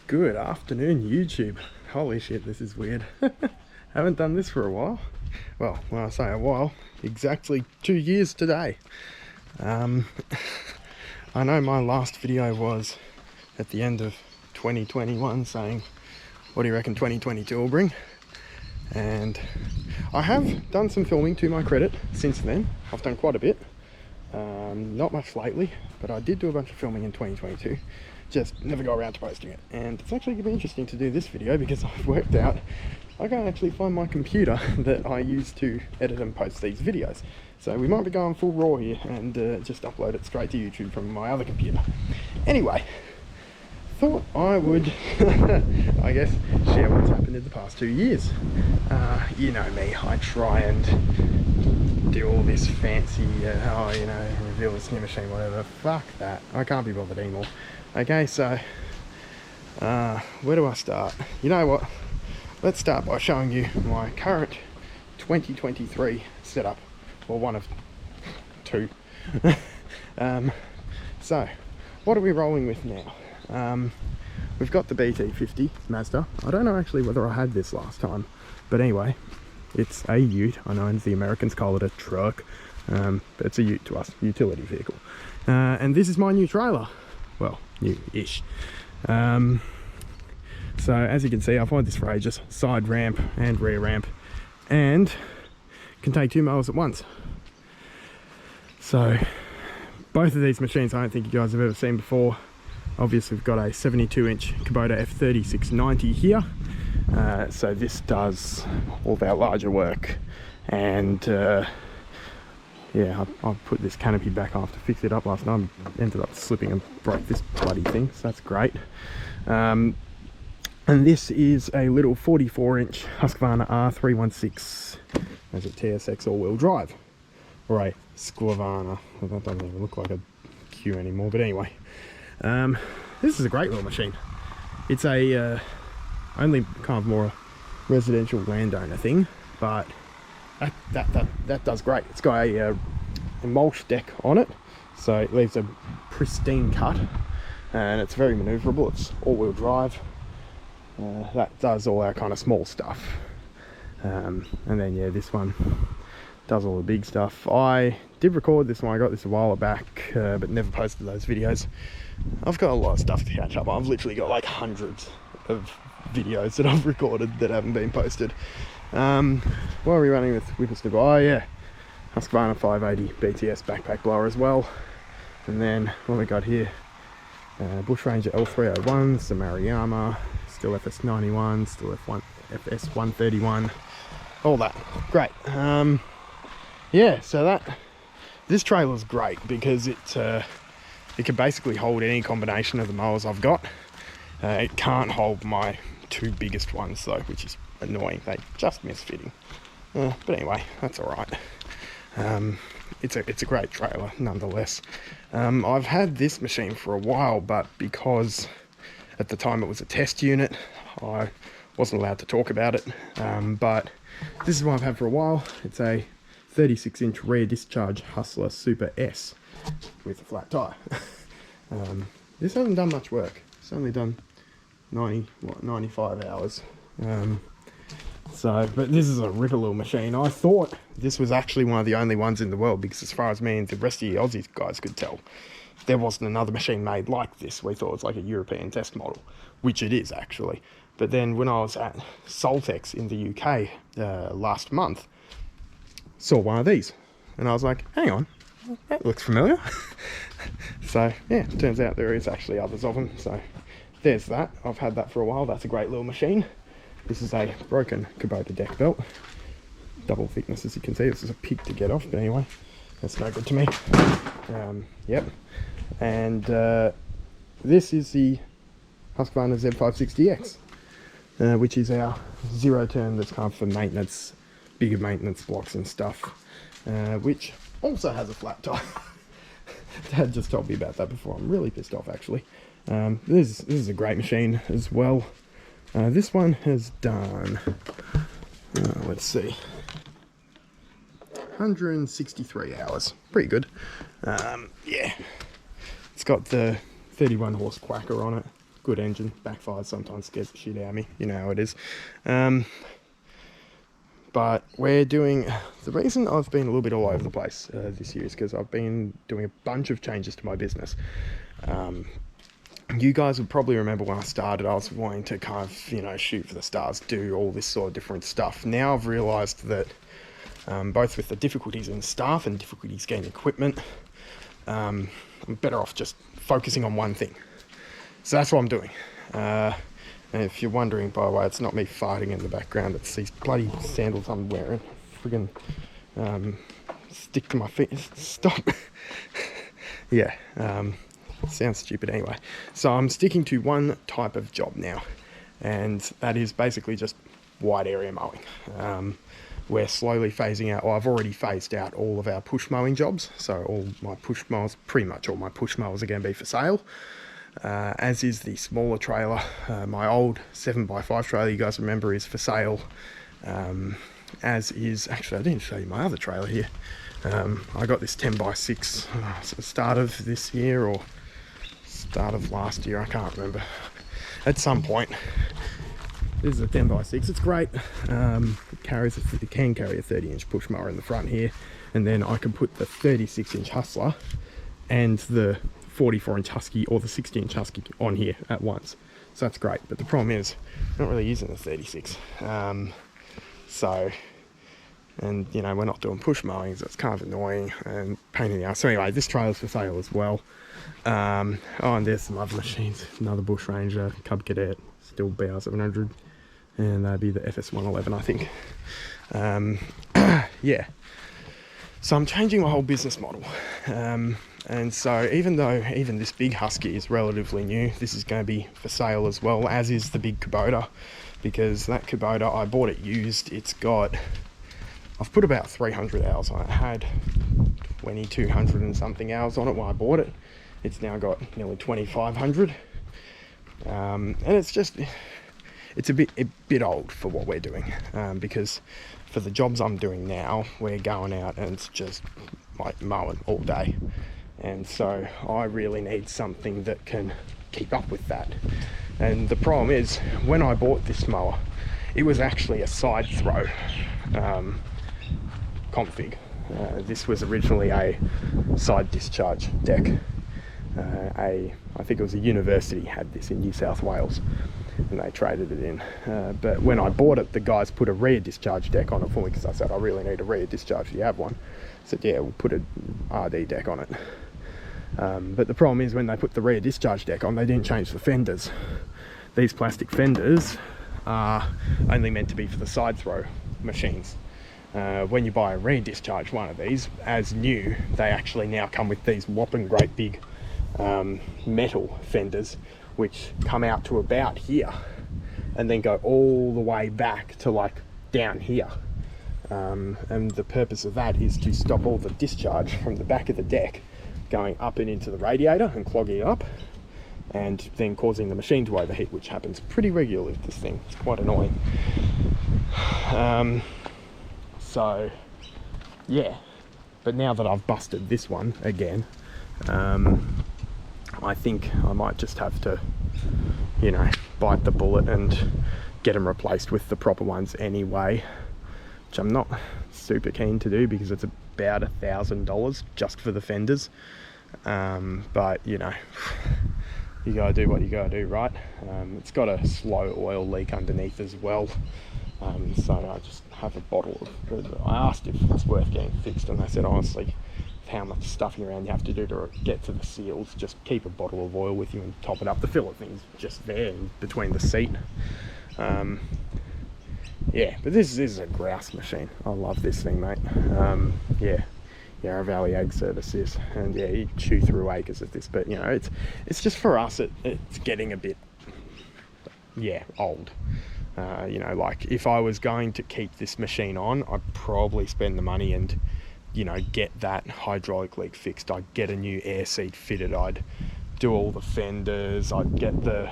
Good afternoon, YouTube. Holy shit, this is weird. Haven't done this for a while. Well, when I say a while, exactly 2 years today. I know my last video was at the end of 2021 saying, what do you reckon 2022 will bring? And I have done some filming to my credit since then. I've done quite a bit. Not much lately, but I did do a bunch of filming in 2022. Just never got around to posting it. And it's actually going to be interesting to do this video because I've worked out I can't actually find my computer that I use to edit and post these videos. So we might be going full raw here and just upload it straight to YouTube from my other computer. Anyway, thought I would, I guess, share what's happened in the past 2 years. You know me, I try and do all this fancy, reveal this new machine, whatever. Fuck that. I can't be bothered anymore. Okay, so where do I start? You know what? Let's start by showing you my current 2023 setup, or one of two. So, what are we rolling with now? We've got the BT50 Mazda. I don't know actually whether I had this last time, but anyway, it's a ute. I know the Americans call it a truck, but it's a ute to us, utility vehicle. And this is my new trailer. Well, new-ish. So as you can see, I've had this for ages. Side ramp and rear ramp, and can take 2 mowers at once. So both of these machines I don't think you guys have ever seen before. Obviously we've got a 72-inch Kubota F3690 here. So this does all of our larger work, and yeah, I put this canopy back after fix it up last night. Ended up slipping and broke this bloody thing, so that's great. And this is a little 44-inch Husqvarna R316TsX all-wheel drive, or a Husqvarna. Well, that doesn't even look like a Q anymore, but anyway. This is a great little machine. It's a only kind of more a residential landowner thing, but that does great. It's got a mulch deck on it, so it leaves a pristine cut, and it's very maneuverable. It's all-wheel drive. That does all our kind of small stuff, and then yeah, this one does all the big stuff. I did record this one. I got this a while back, but never posted those videos. I've got a lot of stuff to catch up on. I've literally got like hundreds of videos that I've recorded that haven't been posted. What are we running with Whippersnip? Oh yeah, Husqvarna 580 BTS backpack blower as well. And then what we got here, Bushranger L301, some Mariyama, Stihl FS91, Stihl FS131, all that. Great. Yeah, so this trailer's great because it can basically hold any combination of the mowers I've got. It can't hold my two biggest ones though, which is annoying. They just miss fitting. But anyway, that's all right. It's a great trailer nonetheless. I've had this machine for a while, but because at the time it was a test unit, I wasn't allowed to talk about it. But this is one I've had for a while. It's a 36-inch rear discharge Hustler Super S with a flat tire. This hasn't done much work. It's only done 95 hours. But this is a ripper little machine. I thought this was actually one of the only ones in the world, because as far as me and the rest of the Aussie guys could tell, there wasn't another machine made like this. We thought it was like a European test model, which it is actually. But then when I was at Saltex in the UK last month, saw one of these, and I was like, hang on, that looks familiar. So yeah, it turns out there is actually others of them. So there's that. I've had that for a while. That's a great little machine. This is a broken Kubota deck belt, double thickness, as you can see. This is a pig to get off, but anyway, that's no good to me. Yep. And this is the Husqvarna Z560X, which is our zero turn that's kind of for maintenance, bigger maintenance blocks and stuff, which also has a flat tire. Dad just told me about that before. I'm really pissed off actually. This is a great machine as well. This one has done, let's see, 163 hours. Pretty good. Yeah. It's got the 31 horse quacker on it. good engine, backfires sometimes, scares the shit out of me, you know how it is. But we're doing, the reason I've been a little bit all over the place this year is because I've been doing a bunch of changes to my business. You guys would probably remember when I started, I was wanting to kind of, you know, shoot for the stars, do all this sort of different stuff. Now I've realised that both with the difficulties in staff and difficulties getting equipment, I'm better off just focusing on one thing. So that's what I'm doing. And if you're wondering, by the way, it's not me farting in the background, it's these bloody sandals I'm wearing. Friggin' stick to my feet. Stop. Yeah, sounds stupid anyway. So I'm sticking to one type of job now, and that is basically just wide area mowing. We're slowly phasing out, well, I've already phased out all of our push mowing jobs. So all my push mowers, pretty much all my push mowers are going to be for sale. As is the smaller trailer. My old 7x5 trailer, you guys remember, is for sale. As is, actually I didn't show you my other trailer here. I got this 10x6 at the start of this year or start of last year, I can't remember. At some point. This is a 10x6, it's great. It can carry a 30-inch push mower in the front here, and then I can put the 36-inch Hustler and the 44-inch Husky or the 60-inch Husky on here at once. So that's great, but the problem is I'm not really using the 36. And you know, we're not doing push mowing, so it's kind of annoying and pain in the ass. So anyway, this trailer's for sale as well. Oh, and there's some other machines. Another Bushranger, Cub Cadet, Stihl BR700, and that'd be the FS111, I think. Yeah. So I'm changing my whole business model. And so even though even this big Husky is relatively new, this is going to be for sale as well, as is the big Kubota, because that Kubota, I bought it used. I've put about 300 hours on it. I had 2,200 and something hours on it when I bought it. It's now got nearly 2,500. And it's a bit old for what we're doing, because for the jobs I'm doing now, we're going out and it's just like mowing all day. And so I really need something that can keep up with that. And the problem is, when I bought this mower, it was actually a side throw config. This was originally a side discharge deck. I think it was a university had this in New South Wales, and they traded it in. But when I bought it, the guys put a rear discharge deck on it for me, because I said, I really need a rear discharge. Do you have one? I said, yeah, we'll put a RD deck on it. But the problem is, when they put the rear discharge deck on, they didn't change the fenders. These plastic fenders are only meant to be for the side throw machines. When you buy a rear discharge one of these, as new, they actually now come with these whopping great big metal fenders, which come out to about here and then go all the way back to like down here. And the purpose of that is to stop all the discharge from the back of the deck going up and into the radiator and clogging it up, and then causing the machine to overheat, which happens pretty regularly with this thing. It's quite annoying. So yeah, but now that I've busted this one again, I think I might just have to, you know, bite the bullet and get them replaced with the proper ones anyway, which I'm not super keen to do because it's about $1,000 just for the fenders. But you know, you gotta do what you gotta do, right? It's got a slow oil leak underneath as well. So I just have a bottle of, I asked if it's worth getting fixed, and they said, honestly, with how much stuffing around you have to do to get to the seals, just keep a bottle of oil with you and top it up. The fillet thing's just there between the seat. Yeah, but this is a grouse machine. I love this thing, mate. Yeah, Yarra Valley Ag Service is, and yeah, you chew through acres of this, but you know, it's just for us, it's getting a bit, yeah, old. You know, like if I was going to keep this machine on, I'd probably spend the money and, you know, get that hydraulic leak fixed. I'd get a new air seat fitted. I'd do all the fenders. I'd get the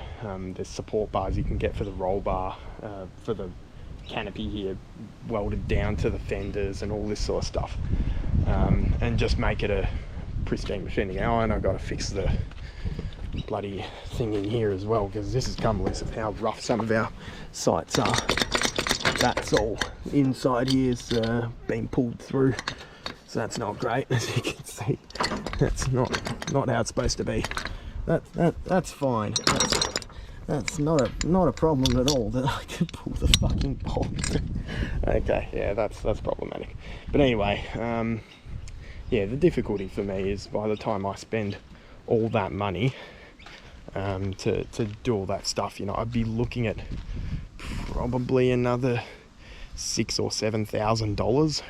there's support bars you can get for the roll bar, for the canopy here, welded down to the fenders and all this sort of stuff, and just make it a pristine machine again. Oh, and I've got to fix the bloody thing in here as well, because this is come loose of how rough some of our sites are. That's all inside here is being pulled through, so that's not great. As you can see, that's not how it's supposed to be. That's fine. That's not a problem at all, that I can pull the fucking bolt. Okay, yeah, that's problematic. But anyway, yeah, the difficulty for me is by the time I spend all that money to do all that stuff, you know, I'd be looking at probably another $6,000 or $7,000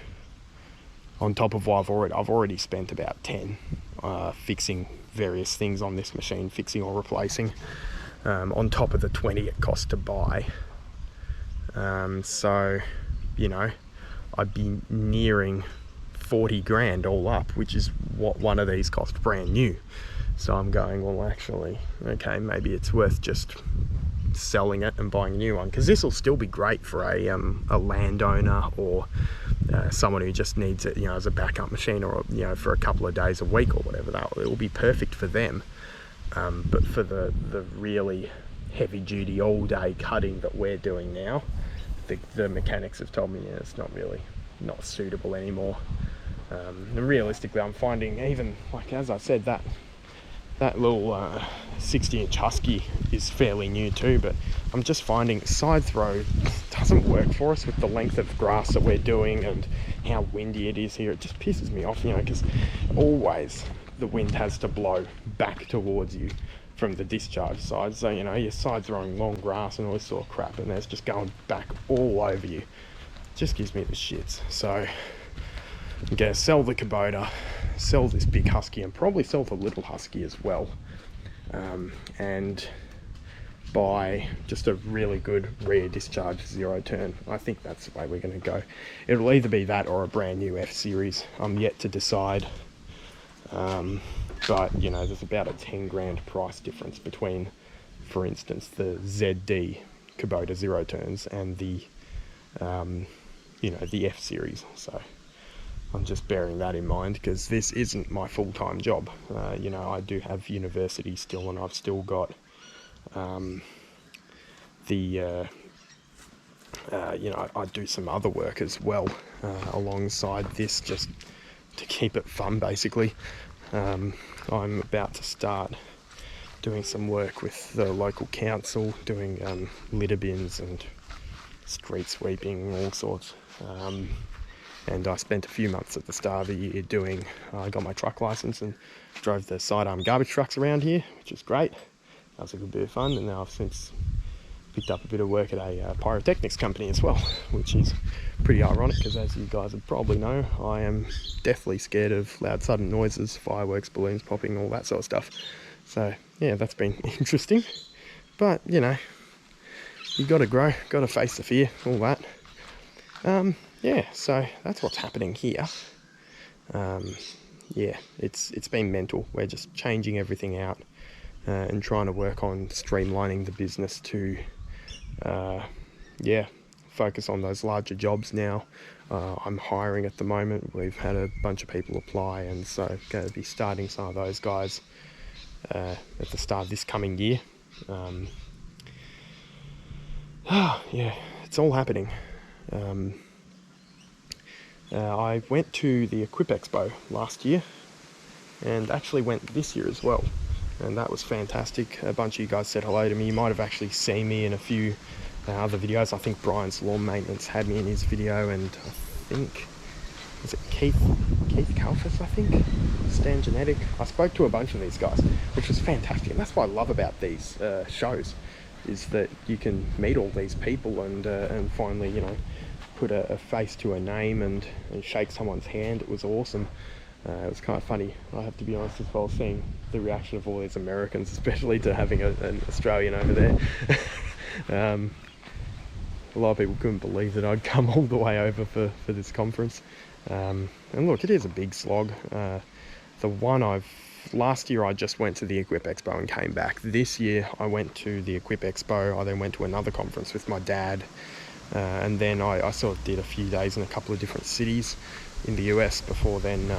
on top of what I've already spent about 10 fixing various things on this machine, fixing or replacing, on top of the 20 it cost to buy. So, you know, I'd be nearing 40 grand all up, which is what one of these cost brand new. So I'm going, well, actually, okay, maybe it's worth just selling it and buying a new one, because this will still be great for a landowner or someone who just needs it, you know, as a backup machine, or, you know, for a couple of days a week or whatever. That it will be perfect for them. But for the really heavy duty all day cutting that we're doing now, the mechanics have told me, yeah, it's not suitable anymore. And realistically, I'm finding, even like as I said, that little 60-inch Husky is fairly new too, but I'm just finding side throw doesn't work for us with the length of grass that we're doing and how windy it is here. It just pisses me off, you know, because always the wind has to blow back towards you from the discharge side. So, you know, you're side throwing long grass and all this sort of crap, and it's just going back all over you. It just gives me the shits. So I'm gonna sell the Kubota, sell this big Husky, and probably sell the little Husky as well, and buy just a really good rear discharge zero turn. I think that's the way we're going to go. It'll either be that or a brand new F series. I'm yet to decide, but you know, there's about a 10 grand price difference between, for instance, the ZD Kubota zero turns and the you know, the F series. So I'm just bearing that in mind, because this isn't my full-time job. You know, I do have university still, and I've still got you know, I do some other work as well alongside this, just to keep it fun, basically. I'm about to start doing some work with the local council, doing litter bins and street sweeping, all sorts. And I spent a few months at the start of the year doing, I got my truck license and drove the sidearm garbage trucks around here, which is great. That was a good bit of fun. And now I've since picked up a bit of work at a pyrotechnics company as well, which is pretty ironic, because as you guys would probably know, I am deathly scared of loud sudden noises, fireworks, balloons popping, all that sort of stuff. So yeah, that's been interesting. But you know, you got to grow, got to face the fear, all that. Yeah, so that's what's happening here. Yeah, it's been mental. We're just changing everything out and trying to work on streamlining the business to, yeah, focus on those larger jobs now. I'm hiring at the moment. We've had a bunch of people apply, and so going to be starting some of those guys at the start of this coming year. Yeah, it's all happening. I went to the Equip Expo last year, and actually went this year as well, and that was fantastic. A bunch of you guys said hello to me. You might have actually seen me in a few other videos. I think Brian's Lawn Maintenance had me in his video, and I think, was it Keith Kalfas, I think? Stan Genetic. I spoke to a bunch of these guys, which was fantastic, and that's what I love about these shows, is that you can meet all these people and finally, you know, put a face to a name and shake someone's hand. It was awesome. It was kind of funny, I have to be honest as well, seeing the reaction of all these Americans, especially to having an Australian over there. A lot of people couldn't believe that I'd come all the way over for this conference. And look, it is a big slog. Last year I just went to the Equip Expo and came back. This year I went to the Equip Expo, I then went to another conference with my dad, and then I sort of did a few days in a couple of different cities in the US before then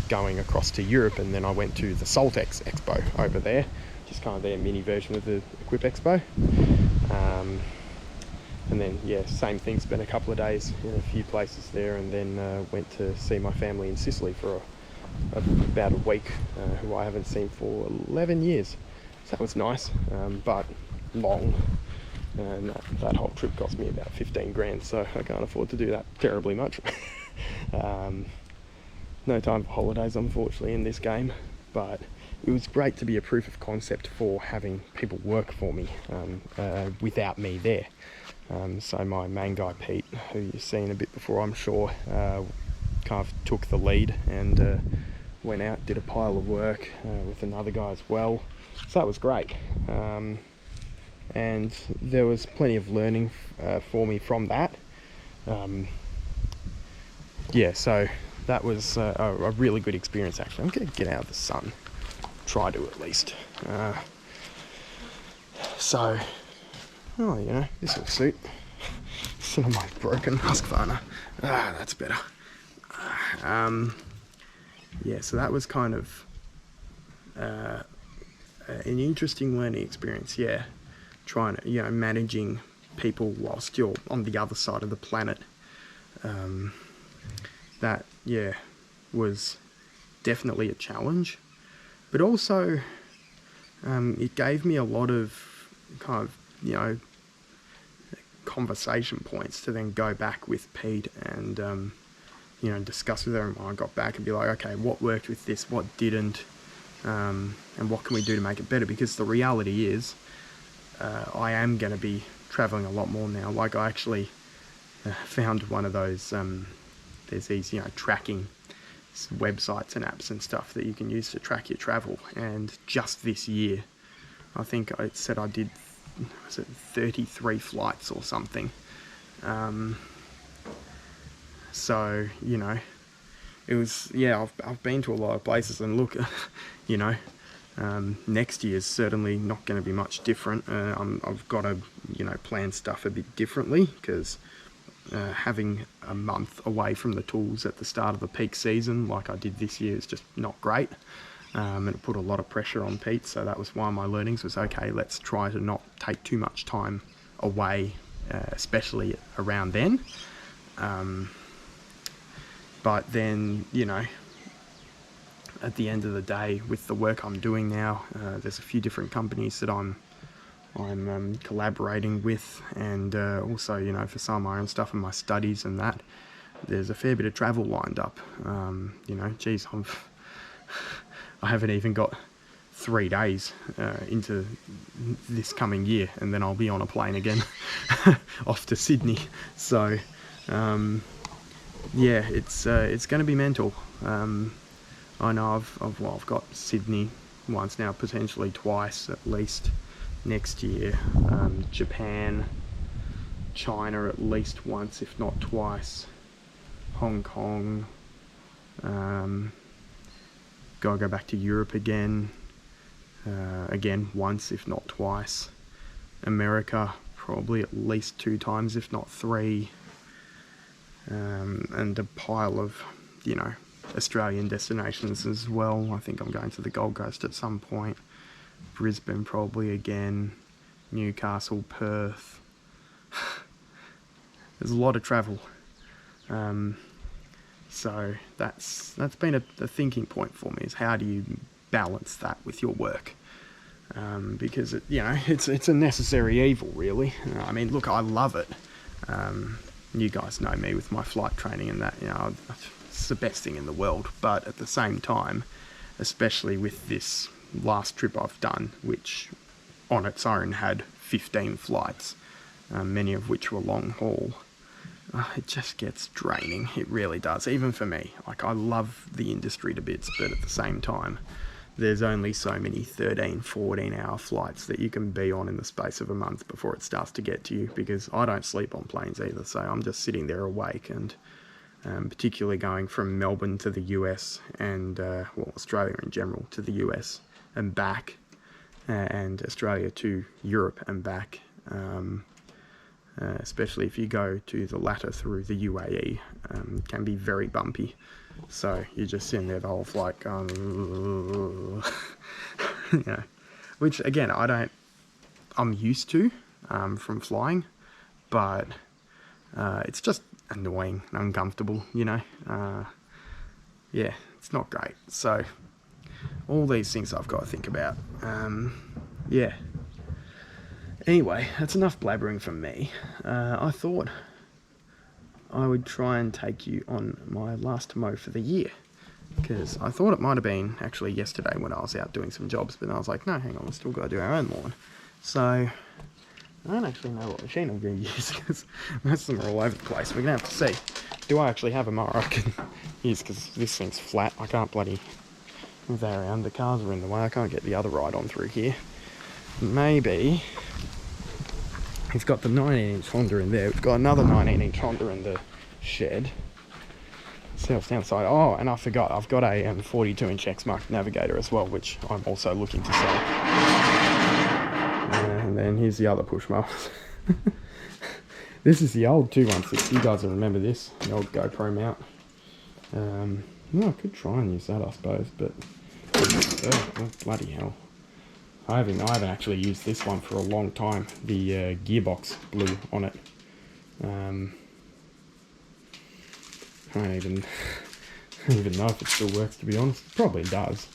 going across to Europe, and then I went to the Saltex Expo over there, just kind of their mini version of the Equip Expo. And then, yeah, same thing, spent a couple of days in a few places there, and then went to see my family in Sicily for about a week, who I haven't seen for 11 years. So that was nice, but long. And that whole trip cost me about 15 grand, so I can't afford to do that terribly much. No time for holidays, unfortunately, in this game, but it was great to be a proof of concept for having people work for me without me there. So my main guy Pete, who you've seen a bit before I'm sure, kind of took the lead and went out, did a pile of work with another guy as well. So that was great. And there was plenty of learning for me from that. Yeah, so that was a really good experience actually. I'm going to get out of the sun. Try to at least. So, oh, you know, this will suit. Instead of my broken Husqvarna. That's better. Yeah, so that was kind of an interesting learning experience, yeah. Trying to, you know, managing people whilst you're on the other side of the planet. That, yeah, was definitely a challenge. But also, it gave me a lot of kind of, you know, conversation points to then go back with Pete and, you know, discuss with everyone. I got back and be like, okay, what worked with this, what didn't, and what can we do to make it better? Because the reality is, I am going to be traveling a lot more now. Like, I actually found one of those, there's these, you know, tracking websites and apps and stuff that you can use to track your travel, and just this year I think it said I did, was it 33 flights or something. So, you know, it was, yeah, I've been to a lot of places, and look, you know, next year's certainly not going to be much different. I've got to, you know, plan stuff a bit differently, because having a month away from the tools at the start of the peak season like I did this year is just not great, and it put a lot of pressure on Pete. So that was one of my learnings, was okay, let's try to not take too much time away, especially around then. But then, you know, at the end of the day, with the work I'm doing now, there's a few different companies that I'm collaborating with, and also, you know, for some of my own stuff and my studies and that, there's a fair bit of travel lined up. You know, geez, I haven't even got 3 days into this coming year, and then I'll be on a plane again off to Sydney. So yeah, it's going to be mental. I know I've got Sydney once now, potentially twice at least next year. Japan, China at least once, if not twice. Hong Kong. Gotta go back to Europe again. Again, once, if not twice. America, probably at least 2 times, if not 3. And a pile of, you know, Australian destinations as well. I think I'm going to the Gold Coast at some point. Brisbane probably again. Newcastle, Perth. There's a lot of travel. So that's been a thinking point for me, is how do you balance that with your work? Because it, you know, it's a necessary evil, really. I mean, look, I love it. You guys know me with my flight training and that, you know, it's the best thing in the world. But at the same time, especially with this last trip I've done, which on its own had 15 flights, many of which were long haul, it just gets draining. It really does, even for me. Like, I love the industry to bits, but at the same time, there's only so many 13, 14 hour flights that you can be on in the space of a month before it starts to get to you, because I don't sleep on planes either, so I'm just sitting there awake. And particularly going from Melbourne to the US and, well, Australia in general to the US and back, and Australia to Europe and back, especially if you go to the latter through the UAE, can be very bumpy. So you're just sitting there the whole flight going, you know, which again, I'm used to from flying, but it's just annoying and uncomfortable, you know. Yeah, it's not great. So all these things I've got to think about. Yeah. Anyway, that's enough blabbering from me. I thought I would try and take you on my last mow for the year, because I thought it might have been actually yesterday when I was out doing some jobs, but I was like, no, hang on, we've still got to do our own lawn. So I don't actually know what machine I'm going to use, because most of them are all over the place. We're going to have to see. Do I actually have a mower I can use, because this thing's flat. I can't bloody move that around. The cars are in the way. I can't get the other ride on through here. Maybe he's got the 19-inch Honda in there. We've got another 19-inch Honda in the shed. Self downside. Oh, and I forgot, I've got a 42-inch X Mark Navigator as well, which I'm also looking to sell. And then here's the other push mowers. This is the old 216. You guys will remember this, the old GoPro mount. No, I could try and use that, I suppose, but oh, bloody hell. I haven't actually used this one for a long time. The gearbox blew on it. I don't even know if it still works, to be honest. It probably does.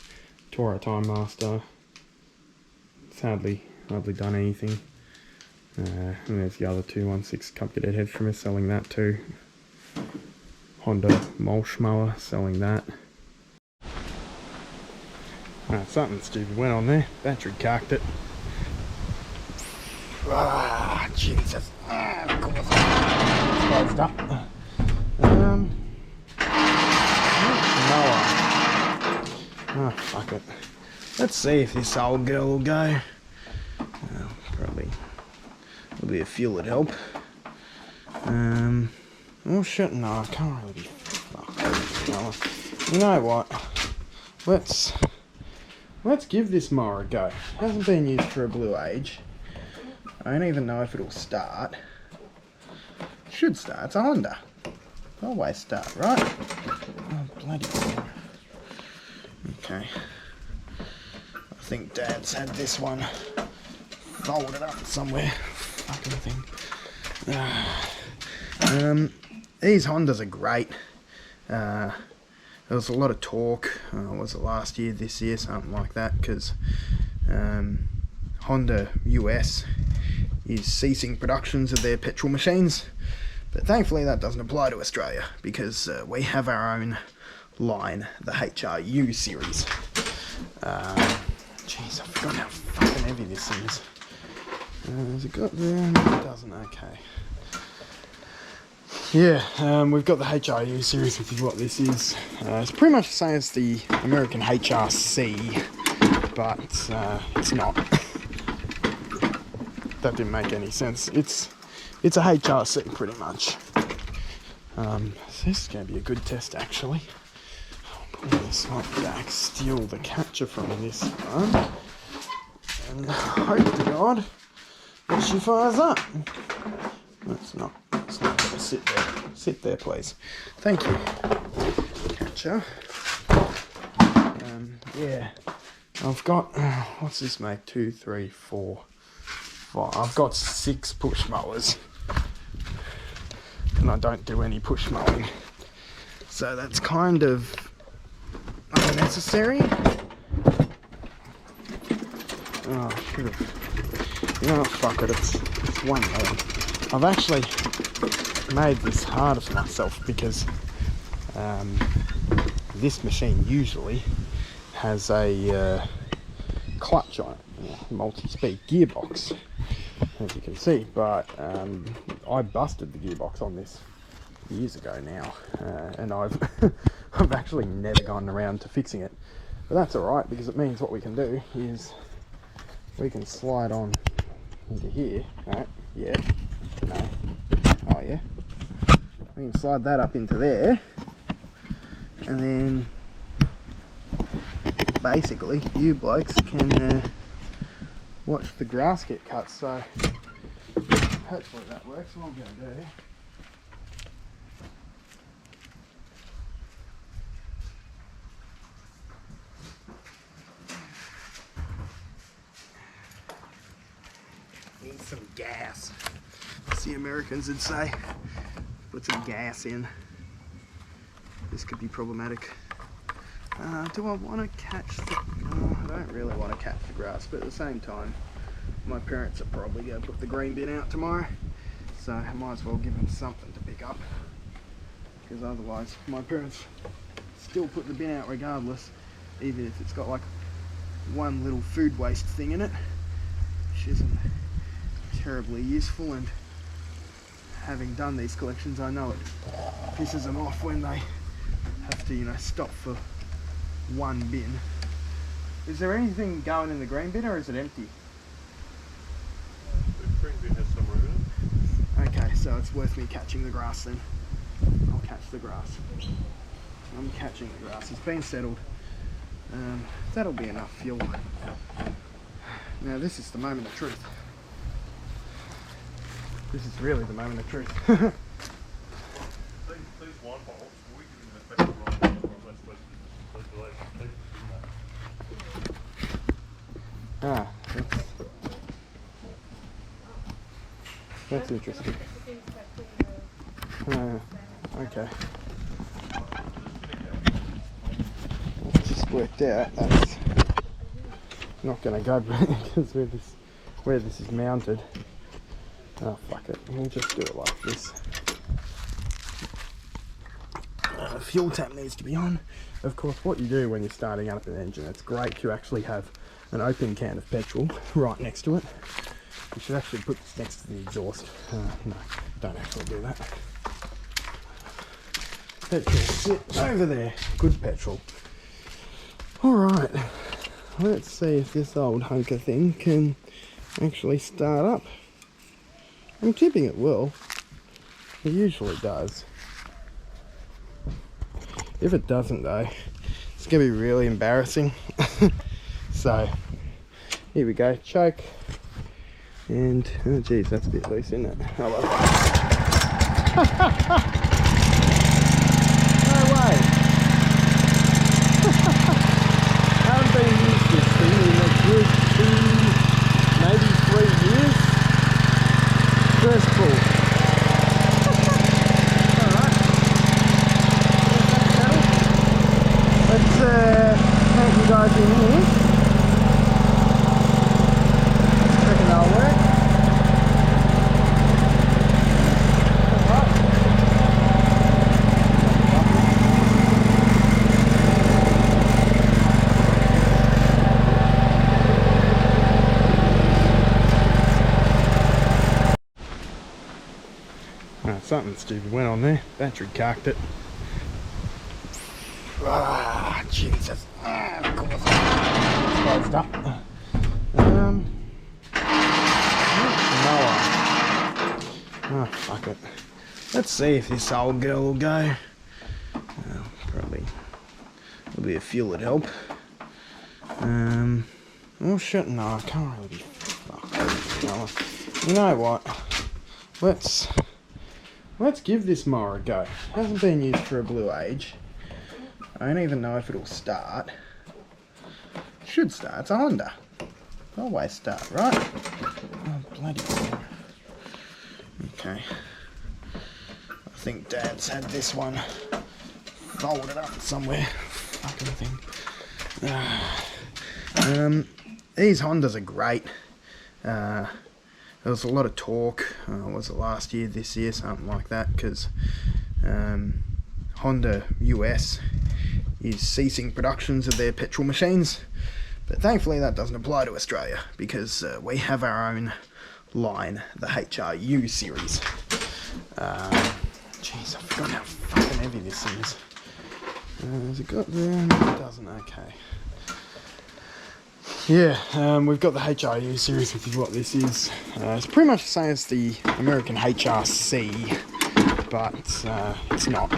Toro TimeMaster. It's hardly done anything. And there's the other 216 come get ahead from us, selling that too. Honda mulch mower, selling that. Something stupid went on there. Battery carked it. Ah, Jesus. Of course. It's closed up. Mower. Oh, fuck it. Let's see if this old girl will go. Probably a bit of fuel would help. Oh shit, no, I can't really be fucked. You know what? Let's give this mower a go. It hasn't been used for a blue age. I don't even know if it'll start. It should start. It's a Honda. It'll always start, right? Oh, bloody hell. Okay. I think Dad's had this one folded up somewhere. Fucking thing. These Hondas are great. There was a lot of talk, was it last year, this year, something like that, because Honda US is ceasing productions of their petrol machines, but thankfully that doesn't apply to Australia, because we have our own line, the HRU series. Jeez, I forgot how fucking heavy this thing is. Has it got there? No, it doesn't. Okay. Yeah, we've got the HRU series, which is what this is. It's pretty much the same as the American HRC, but it's not. That didn't make any sense. It's a HRC pretty much. So this is going to be a good test, actually. I'll pull this one back, steal the catcher from this one, and hope to God that she fires up. It's not going to sit there. Sit there, please. Thank you, catcher. Yeah, I've got, what's this make? 2, 3, 4, 5. I've got 6 push mowers, and I don't do any push mowing, so that's kind of unnecessary. Oh, I should have. You know, fuck it. It's one day. I've actually made this harder for myself, because this machine usually has a clutch on it, multi-speed gearbox, as you can see, but I busted the gearbox on this years ago now, and I've I've actually never gone around to fixing it, but that's alright, because it means what we can do is we can slide on into here, right? Yeah, no, oh yeah, we can slide that up into there, and then basically you blokes can watch the grass get cut. So hopefully that works. What I'm going to do, Need some gas. As the Americans would say. Put some gas in. This could be problematic. Do I want to catch the... I don't really want to catch the grass, but at the same time, my parents are probably going to put the green bin out tomorrow, so I might as well give them something to pick up, because otherwise my parents still put the bin out regardless, even if it's got like one little food waste thing in it, which isn't terribly useful. And having done these collections, I know it pisses them off when they have to, you know, stop for one bin. Is there anything going in the green bin, or is it empty? The green bin has some room in it. Okay, so it's worth me catching the grass then. I'll catch the grass. I'm catching the grass. It's been settled. That'll be enough fuel. Now this is the moment of truth. This is really the moment of truth. These wine bottles, we give them the special wine bottles, Ah, that's interesting. Okay. It's just worked out. That's not going to go because where this is mounted. Oh fuck it, we'll just do it like this. Fuel tap needs to be on. Of course, what you do when you're starting up an engine, it's great to actually have an open can of petrol right next to it. You should actually put this next to the exhaust. No, don't actually do that. Petrol, sit over there. Good petrol. Alright, let's see if this old hunker thing can actually start up. I'm tipping it will. It usually does. If it doesn't though, it's going to be really embarrassing. So, here we go, choke. And, oh geez, that's a bit loose, isn't it? Oh well. No way! I haven't been used this thing in a good 2, maybe 3 years. First pull. Alright. Let's take you guys in here. Reckon that'll work. Something stupid went on there. Battery carked it. Ah, Jesus. Of course. It's closed up. Mower. Oh, fuck it. Let's see if this old girl will go. Probably a bit of fuel would help. Oh shit, no, I can't really be fucked. You know what? Let's give this mower a go. It hasn't been used for a blue age. I don't even know if it'll start. It should start. It's a Honda. It'll always start, right? Oh, bloody hell. Okay. I think Dad's had this one folded up somewhere. Fucking thing. These Hondas are great. There was a lot of talk, was it last year, this year, something like that, because Honda US is ceasing productions of their petrol machines, but thankfully that doesn't apply to Australia, because we have our own line, the HRU series. Jeez, I forgot how fucking heavy this is. Has it got there? No, it doesn't, okay. Yeah, we've got the HRU series, which is what this is. It's pretty much the same as the American HRC, but it's not.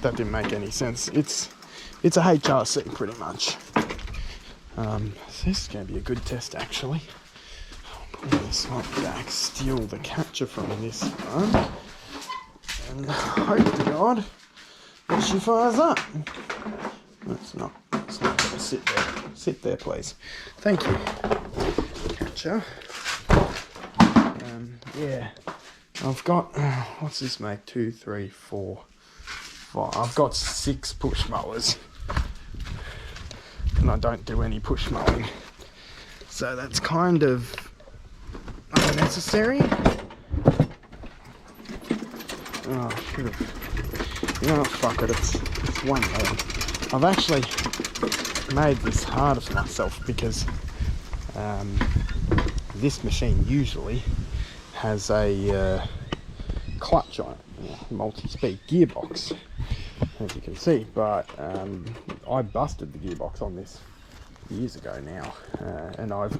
That didn't make any sense. It's a HRC pretty much. So this is going to be a good test actually. I'll pull this one back, steal the capture from this one, and hope to God that she fires up. It's not going to sit there. Sit there, please. Thank you. Catch. adventure. Yeah, I've got, what's this make? 2, 3, 4, 5. I've got 6 push mowers. And I don't do any push mowing. So that's kind of unnecessary. Oh, I should have. You know what, fuck it, it's one load. I've actually made this harder for myself because this machine usually has a clutch on it, multi-speed gearbox, as you can see, but I busted the gearbox on this years ago now, and I've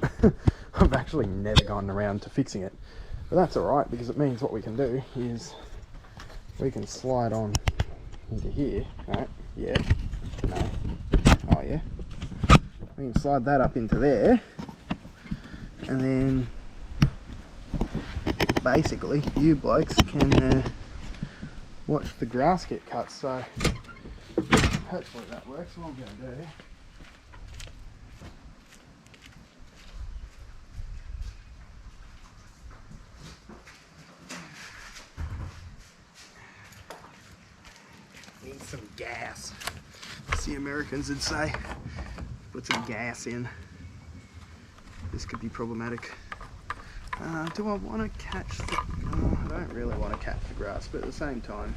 I've actually never gone around to fixing it, but that's alright because it means what we can do is we can slide on into here. Right? Yeah, no, oh yeah, we can slide that up into there, and then basically you blokes can watch the grass get cut. So hopefully that works. What I'm going to do, need some gas, as the Americans would say. Put some gas in. This could be problematic. Do I want to catch the... I don't really want to catch the grass, but at the same time,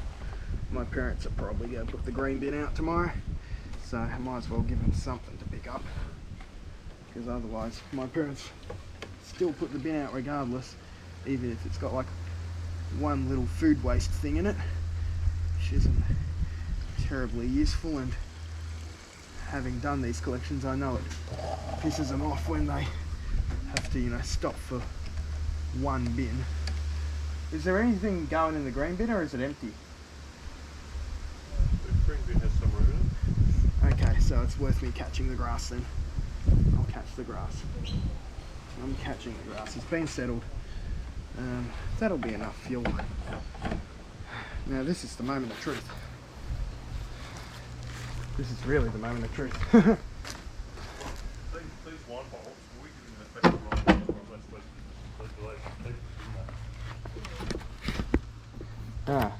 my parents are probably going to put the green bin out tomorrow, so I might as well give them something to pick up, because otherwise my parents still put the bin out regardless, even if it's got like one little food waste thing in it, which isn't terribly useful, and having done these collections I know it pisses them off when they have to, you know, stop for one bin. Is there anything going in the green bin, or is it empty? The green bin has some room in it. Okay, so it's worth me catching the grass then. I'll catch the grass. I'm catching the grass. It's been settled. That'll be enough fuel. Now this is the moment of truth. This is really the moment of truth. These wine bottles, we give them a special wine bottle for Ah,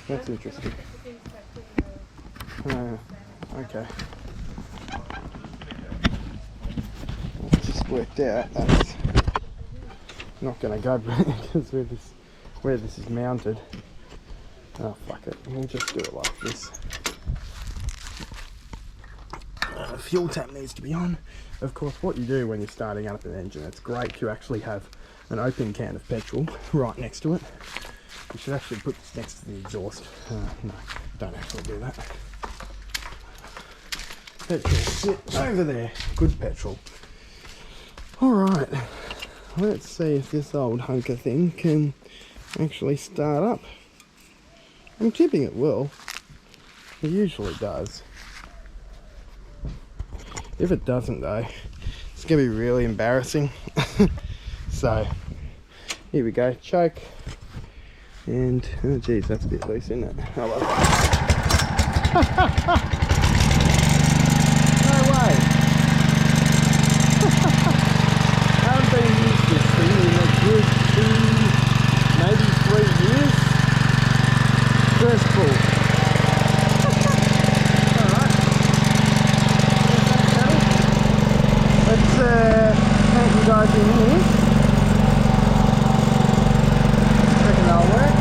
that's interesting. Okay. It's just worked out that's not going to go because where this is mounted. Oh fuck it, we'll just do it like this. Fuel tap needs to be on. Of course, what you do when you're starting up an engine, it's great to actually have an open can of petrol right next to it. You should actually put this next to the exhaust. No, don't actually do that. Petrol, sit over there. Good petrol. Alright, let's see if this old hunker thing can actually start up. I'm tipping it will. It usually does. If it doesn't though, it's going to be really embarrassing. So, here we go, choke. And, oh geez, that's a bit loose, isn't it? Oh well. No way! I haven't been used to this thing in a good 2, maybe 3 years. First pull. Alright. Let's take you guys in here. Reckon that'll work.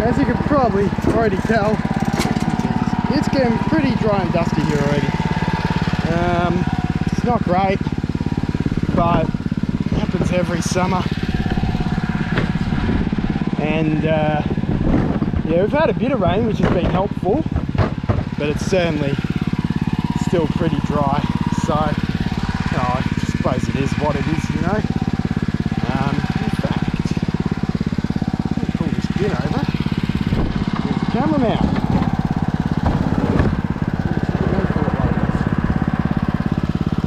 As you can probably already tell, it's getting pretty dry and dusty here already. It's not great, but it happens every summer. And yeah, we've had a bit of rain, which has been helpful, but it's certainly still pretty dry. So, I suppose it is what it is, you know. In fact, let me pull this bin over. There's the camera mount.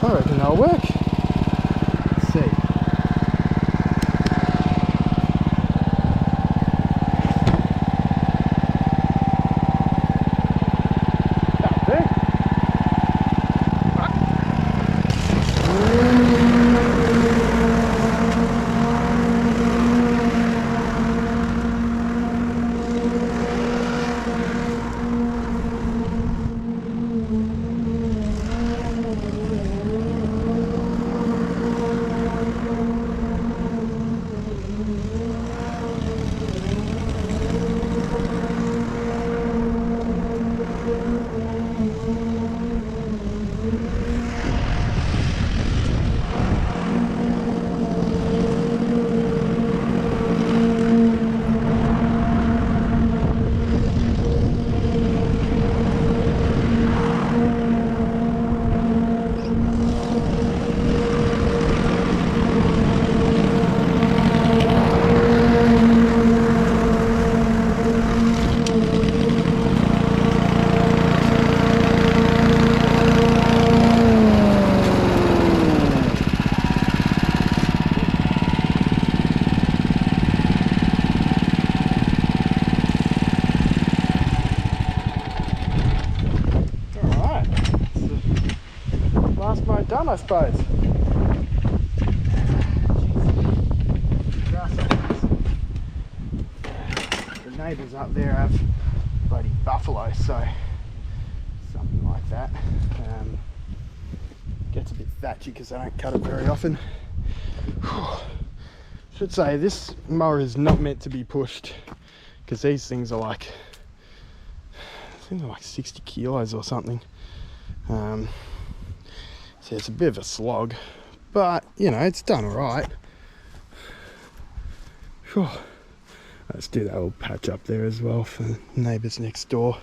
I reckon that'll work. Let's see. That'll do. Done, I suppose. The neighbours up there have bloody buffalo, so something like that. Gets a bit thatchy because I don't cut it very often. Should say this mower is not meant to be pushed because these things are like, I think they're like 60 kilos or something. So it's a bit of a slog, but you know, it's done alright. Let's do that little patch up there as well for the neighbours next door.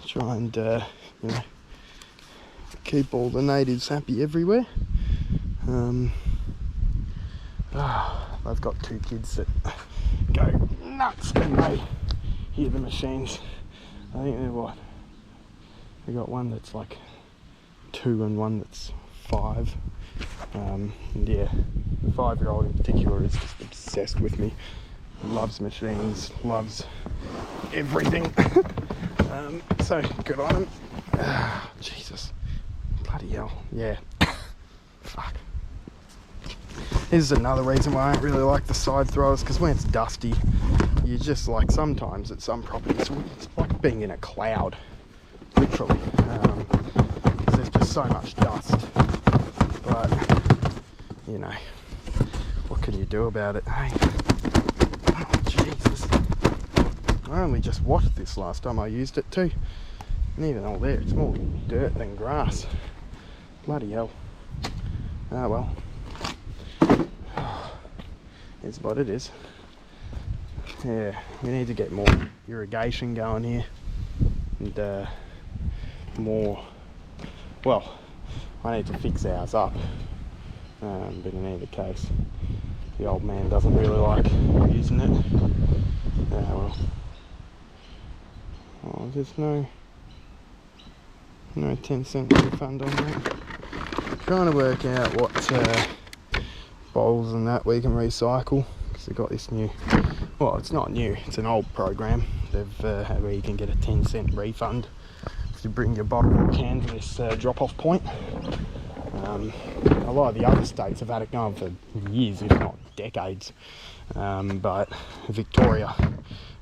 Try and you know, keep all the natives happy everywhere. I've got two kids that go nuts when they hear the machines. I think they're what? I got one that's like 2 and one that's 5. And yeah, the 5-year-old in particular is just obsessed with me. Loves machines, loves everything. So good on him. Jesus, bloody hell, yeah. Fuck. This is another reason why I don't really like the side throwers, because when it's dusty, you just like, sometimes at some properties it's like being in a cloud, literally. There's just so much dust, but you know, what can you do about it? Hey, oh, Jesus, I only just washed this last time I used it too, and even all there, it's more dirt than grass. Bloody hell. Ah well, it's what it is. Yeah, we need to get more irrigation going here, and more, well, I need to fix ours up, but in either case, the old man doesn't really like using it. Well, oh, there's no 10-cent refund on that. Trying to work out what bowls and that we can recycle, because they've got this new, well, it's not new, it's an old program. They've where you can get a 10-cent refund if you bring your bottle or can to this drop-off point. A lot of the other states have had it going for years, if not decades, but Victoria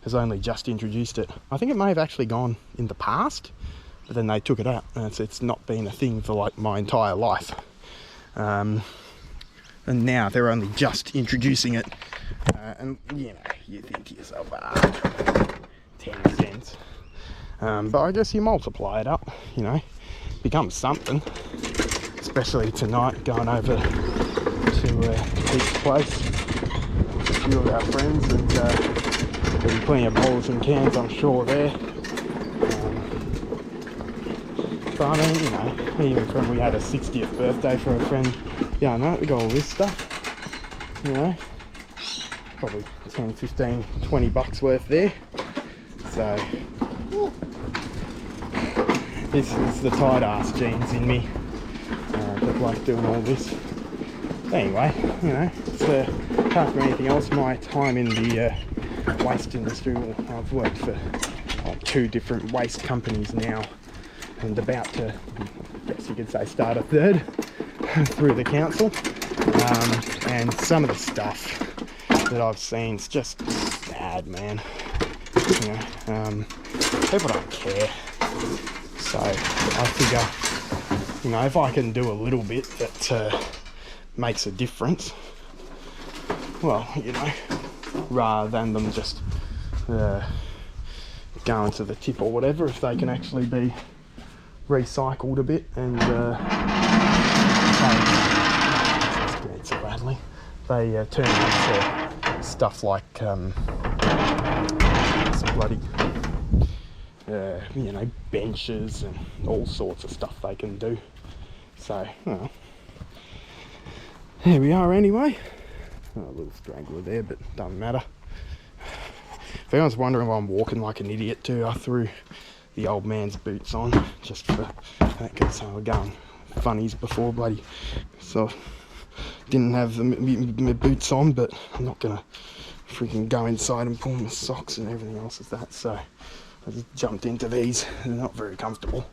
has only just introduced it. I think it may have actually gone in the past, but then they took it out, and it's not been a thing for like my entire life. And now they're only just introducing it, and you know, you think to yourself, 10 cents. But I guess you multiply it up, you know, becomes something. Especially tonight, going over to Pete's place, a few of our friends, and there'll be plenty of bowls and cans, I'm sure, there. But I mean, you know, even from we had a 60th birthday for a friend, yeah, I know, we got all this stuff, you know, probably 10, 15, 20 bucks worth there. So, this is the tight ass genes in me that like doing all this. Anyway, you know, it's apart from anything else, my time in the waste industry, I've worked for like 2 different waste companies now, and about to, I guess you could say, start a third through the council. And some of the stuff that I've seen is just bad, man. You know, people don't care. So I figure, you know, if I can do a little bit that makes a difference, well, you know, rather than them just going to the tip or whatever, if they can actually be recycled a bit and they turn into stuff like some bloody you know, benches and all sorts of stuff they can do. So, well, here we are anyway. Oh, a little straggler there, but doesn't matter. If anyone's wondering why I'm walking like an idiot too, I threw the old man's boots on just for that, because I was going funnies before, bloody, so didn't have my boots on, but I'm not gonna freaking go inside and pull my socks and everything else as that, so I just jumped into these. They're not very comfortable.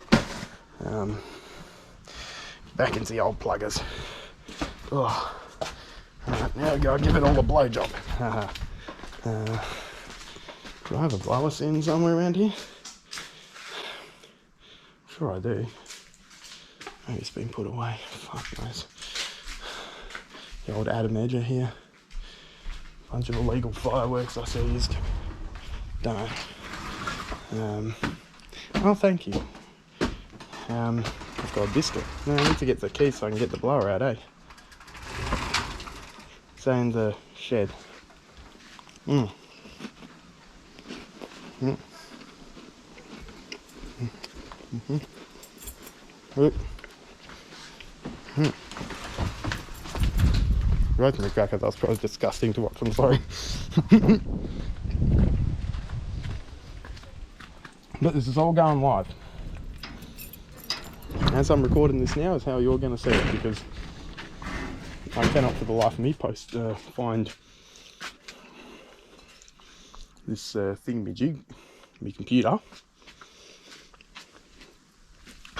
Back into the old pluggers. Oh. Alright, now we go give it all a blowjob. Do I have a blower sitting somewhere around here? Sure I do. Maybe it's been put away. Fuck knows. The old Adam Edger here. Bunch of illegal fireworks I seized. Don't know. Oh, thank you. I've got a biscuit. No, I need to get the key so I can get the blower out, eh? It's in the shed. Rosemary cracker, that's probably disgusting to watch, I'm sorry. But this is all going live. As I'm recording this now is how you're going to see it, because I cannot for the life of me find this thingamajig, my computer.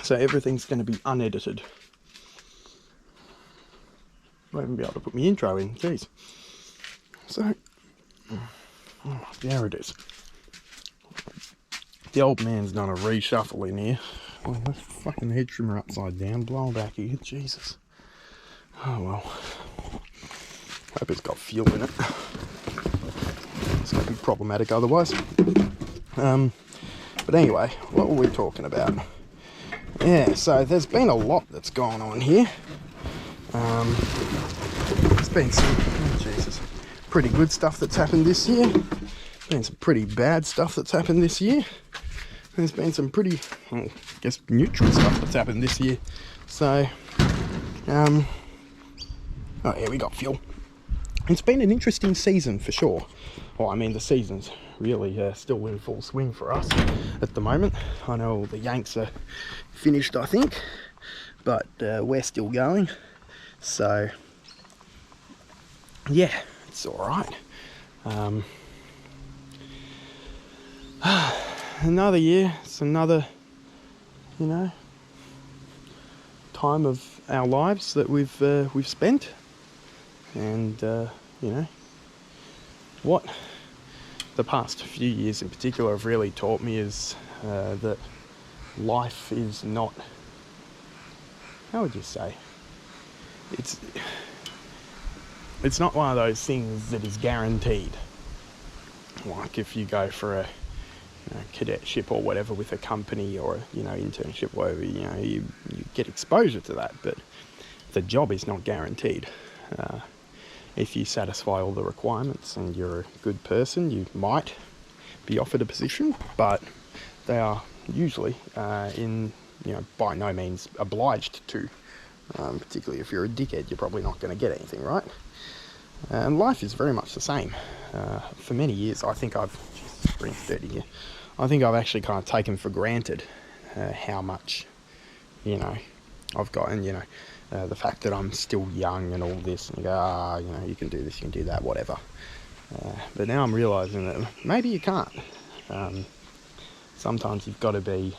So everything's going to be unedited. I won't even be able to put my intro in, jeez. So, there it is. The old man's done a reshuffle in here. Oh, that fucking head trimmer upside down, blowing back here, Jesus. Oh well. Hope it's got fuel in it. It's going to be problematic otherwise. But anyway, what were we talking about? Yeah, so there's been a lot that's gone on here. There's been some, pretty good stuff that's happened this year. Been some pretty bad stuff that's happened this year. There's been some pretty, well, I guess, neutral stuff that's happened this year. So, oh yeah, we got fuel. It's been an interesting season for sure. Well, I mean, the season's really still in full swing for us at the moment. I know the Yanks are finished, I think, but we're still going. So, yeah, it's all right. Another year, it's another, you know, time of our lives that we've spent, and you know, what the past few years in particular have really taught me is that life is not, how would you say, it's not one of those things that is guaranteed. like if you go for a cadetship or whatever with a company, or internship, whatever, you get exposure to that, but the job is not guaranteed. If you satisfy all the requirements and you're a good person, you might be offered a position, but they are usually by no means obliged to. Particularly if you're a dickhead, you're probably not going to get anything, right? And life is very much the same. For many years, I think I've actually kind of taken for granted how much, I've got, and the fact that I'm still young and all this, and you go, you can do this, you can do that, whatever. But now I'm realising that maybe you can't. Sometimes you've got to be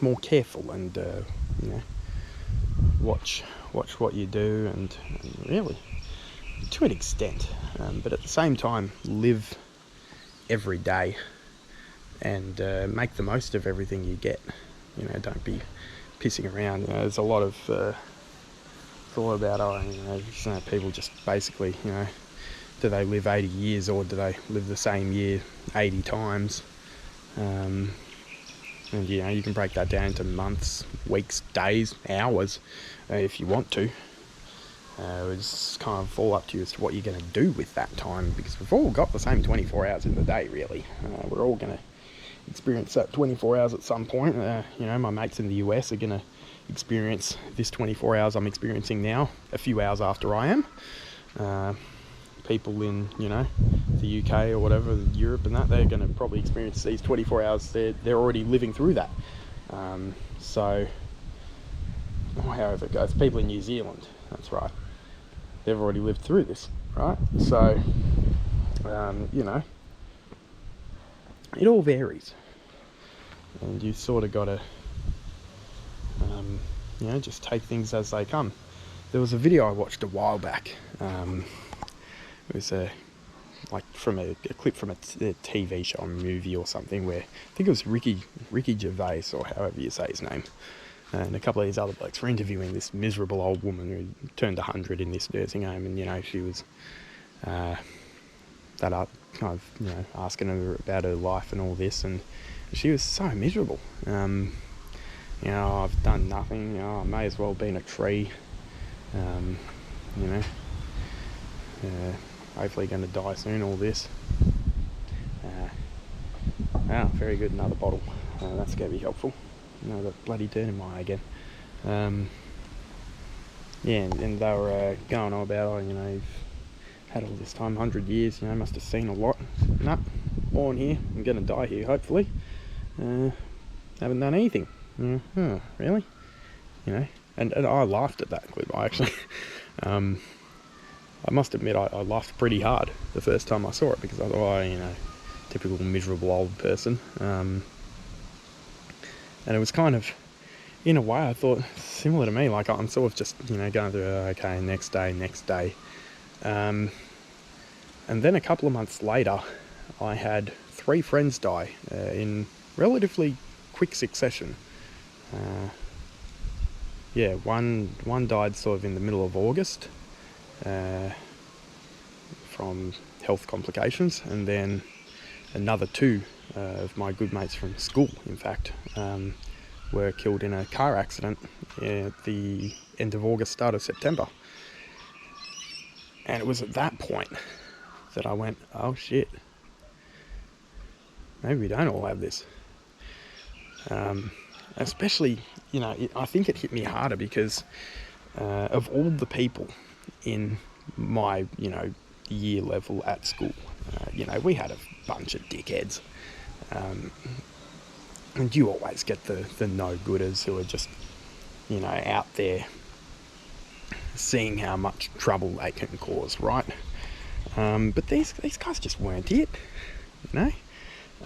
more careful and, watch what you do, and really, to an extent, but at the same time, live every day and make the most of everything you get. Don't be pissing around. There's a lot of thought about people just basically, do they live 80 years or do they live the same year 80 times? And you can break that down into months, weeks, days, hours, if you want to. It's kind of all up to you as to what you're going to do with that time, because we've all got the same 24 hours in the day, really. We're all going to experience that 24 hours at some point. My mates in the US are going to experience this 24 hours I'm experiencing now a few hours after I am. People in, the UK or whatever, Europe and that, they're going to probably experience these 24 hours. They're already living through that. However it goes, people in New Zealand, that's right, they've already lived through this, right? So, it all varies. And you sort of got to, just take things as they come. There was a video I watched a while back. It was from a clip from a TV show, a movie or something, where I think it was Ricky Gervais, or however you say his name, and a couple of these other blokes were interviewing this miserable old woman who turned 100 in this nursing home, and she was asking her about her life and all this, and she was so miserable. I've done nothing. I may as well be in a tree. Hopefully going to die soon, all this. Very good, another bottle. That's going to be helpful. The bloody turn in my eye again. And they were going on about, you've had all this time, 100 years, must have seen a lot. Nah, born here, I'm going to die here, hopefully. Haven't done anything. Really? And I laughed at that clip. I actually, I must admit, I laughed pretty hard the first time I saw it, because I thought, typical miserable old person. And it was kind of, in a way, I thought similar to me. Like, I'm sort of just, going through, okay, next day. And then a couple of months later, I had 3 friends die in relatively quick succession. One died sort of in the middle of August from health complications, and then another 2 of my good mates from school, in fact, were killed in a car accident at the end of August, start of September. And it was at that point that I went, oh shit, maybe we don't all have this. Especially, I think it hit me harder because of all the people in my, year level at school. We had a bunch of dickheads. And you always get the no-gooders who are just, out there seeing how much trouble they can cause, right? But these guys just weren't it,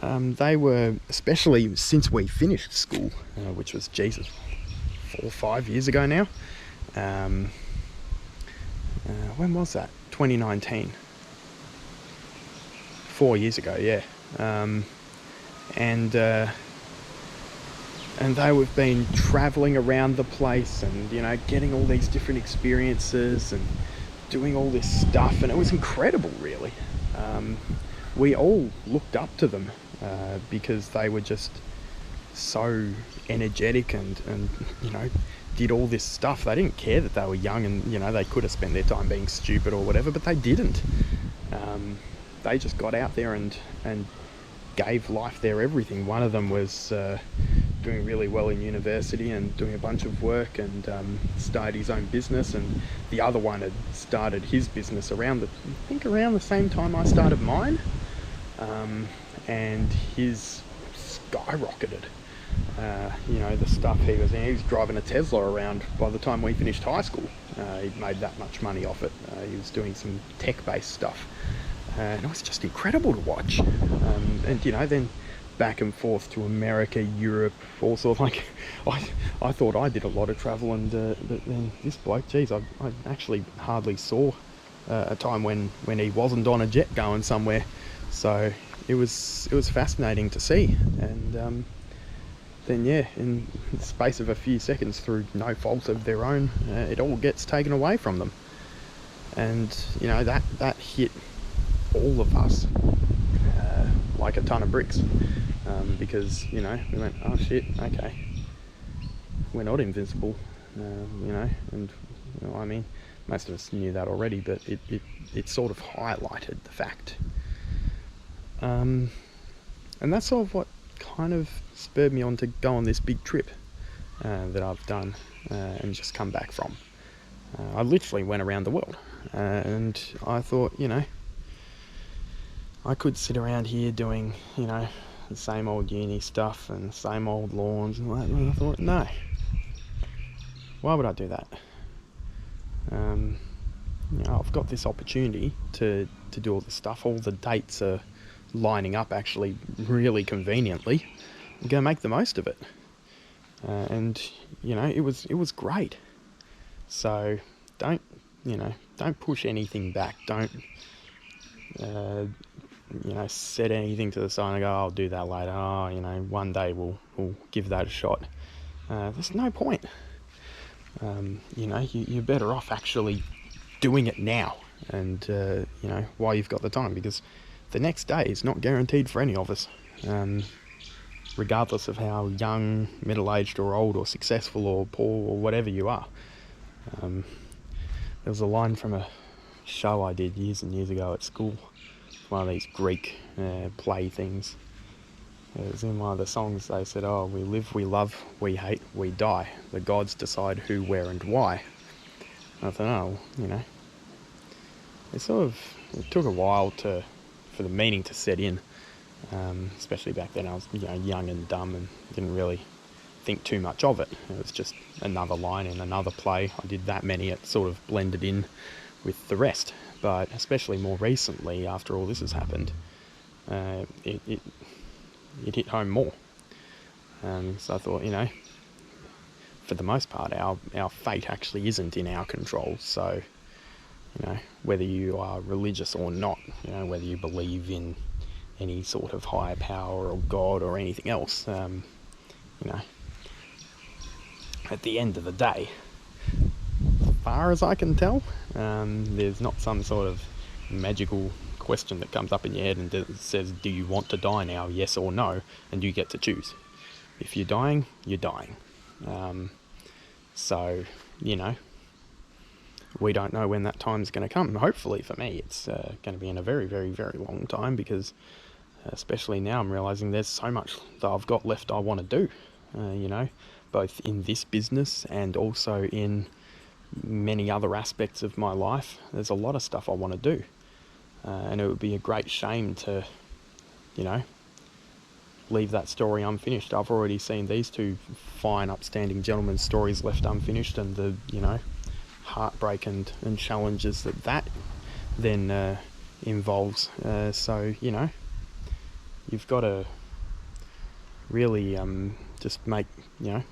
They were, especially since we finished school, which was, 4 or 5 years ago now. When was that? 2019. 4 years ago, yeah. And they've been travelling around the place and, getting all these different experiences and doing all this stuff, and it was incredible, really. we all looked up to them because they were just so energetic and you know, did all this stuff. They didn't care that they were young and, you know, they could have spent their time being stupid or whatever, but they didn't. They just got out there and gave life their everything. One of them was doing really well in university and doing a bunch of work and started his own business, and the other one had started his business around the same time I started mine, and his skyrocketed. You know, the stuff he was in, he was driving a Tesla around by the time we finished high school. He'd made that much money off it. He was doing some tech-based stuff, and it was just incredible to watch. And you know, then back and forth to America, Europe, all sorts. Like, I thought I did a lot of travel, and but then this bloke, geez, I actually hardly saw a time when he wasn't on a jet going somewhere. So it was fascinating to see. And then yeah, in the space of a few seconds, through no fault of their own, it all gets taken away from them. And you know, that hit all of us like a ton of bricks, because you know, we went, oh shit, okay, we're not invincible, you know. And you know, I mean, most of us knew that already, but it sort of highlighted the fact, and that's sort of what kind of spurred me on to go on this big trip that I've done and just come back from. I literally went around the world, and I thought, you know, I could sit around here doing, you know, the same old uni stuff and the same old lawns and all that. And I thought, no, why would I do that? You know, I've got this opportunity to do all this stuff. All the dates are lining up actually really conveniently. I'm going to make the most of it. And you know, it was great. So don't push anything back. Don't you know, set anything to the side and go, I'll do that later. Oh, you know, one day we'll give that a shot. There's no point. You know, you're better off actually doing it now, and you know, while you've got the time, because the next day is not guaranteed for any of us, regardless of how young, middle-aged or old or successful or poor or whatever you are. There was a line from a show I did years and years ago at school, one of these Greek play things. It was in one of the songs. They said, oh, we live, we love, we hate, we die. The gods decide who, where and why. And I thought, oh, you know, it took a while for the meaning to set in, especially back then. I was, you know, young and dumb and didn't really think too much of it. It was just another line in another play. I did that many, it sort of blended in with the rest. But especially more recently, after all this has happened, it hit home more. So I thought, you know, for the most part, our fate actually isn't in our control. So, you know, whether you are religious or not, you know, whether you believe in any sort of higher power or God or anything else, you know, at the end of the day, as far as I can tell, there's not some sort of magical question that comes up in your head and says, do you want to die now, yes or no, and you get to choose. If you're dying, you're dying. So, you know, we don't know when that time's going to come. Hopefully for me, it's going to be in a very, very, very long time, because especially now I'm realizing there's so much that I've got left I want to do, you know, both in this business and also in many other aspects of my life. There's a lot of stuff I want to do, and it would be a great shame to, you know, leave that story unfinished. I've already seen these two fine, upstanding gentlemen's stories left unfinished, and the, you know, heartbreak and challenges that then involves. So, you know, you've got to really just make, you know,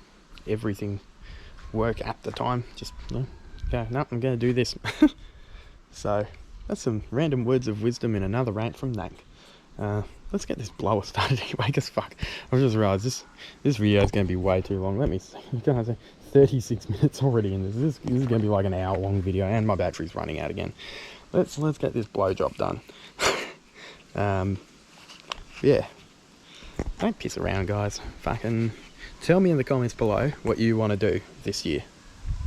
everything work at the time. Just, you know, go, no, I'm going to do this. So that's some random words of wisdom in another rant from Nate. Let's get this blower started anyway, because fuck, I just realised this video is going to be way too long. Let me see, you guys are 36 minutes already in this. This is going to be like an hour long video, and my battery's running out again. Let's get this blow job done. Yeah, don't piss around, guys. Fucking tell me in the comments below what you want to do this year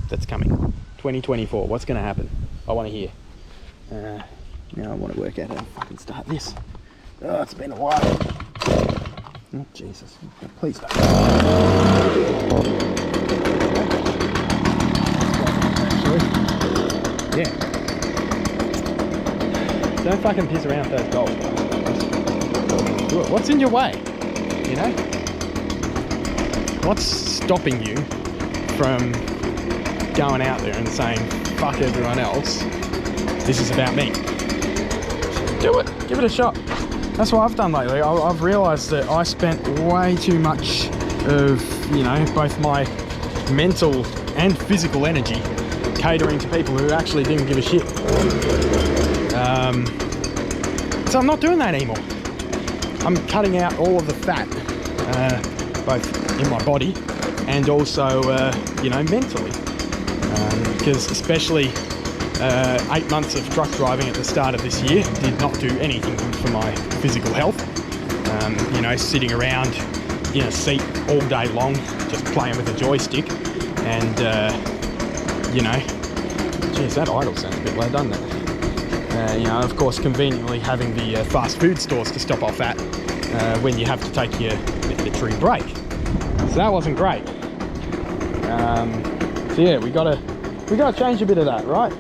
that's coming. 2024, what's going to happen? I want to hear. Now I want to work out how to fucking start this. Oh, it's been a while. Oh, Jesus. Please don't. Yeah. Don't fucking piss around first goal. Do it. What's in your way? You know? What's stopping you from going out there and saying, fuck everyone else, this is about me? Do it. Give it a shot. That's what I've done lately. I've realised that I spent way too much of, you know, both my mental and physical energy catering to people who actually didn't give a shit. So I'm not doing that anymore. I'm cutting out all of the fat, both in my body and also, you know, mentally. Because especially 8 months of truck driving at the start of this year did not do anything good for my physical health. You know, sitting around in a seat all day long, just playing with a joystick, and you know, geez, that idle sounds a bit low, doesn't it? You know, of course, conveniently having the fast food stores to stop off at when you have to take your mandatory break. So that wasn't great. So yeah, we gotta change a bit of that, right?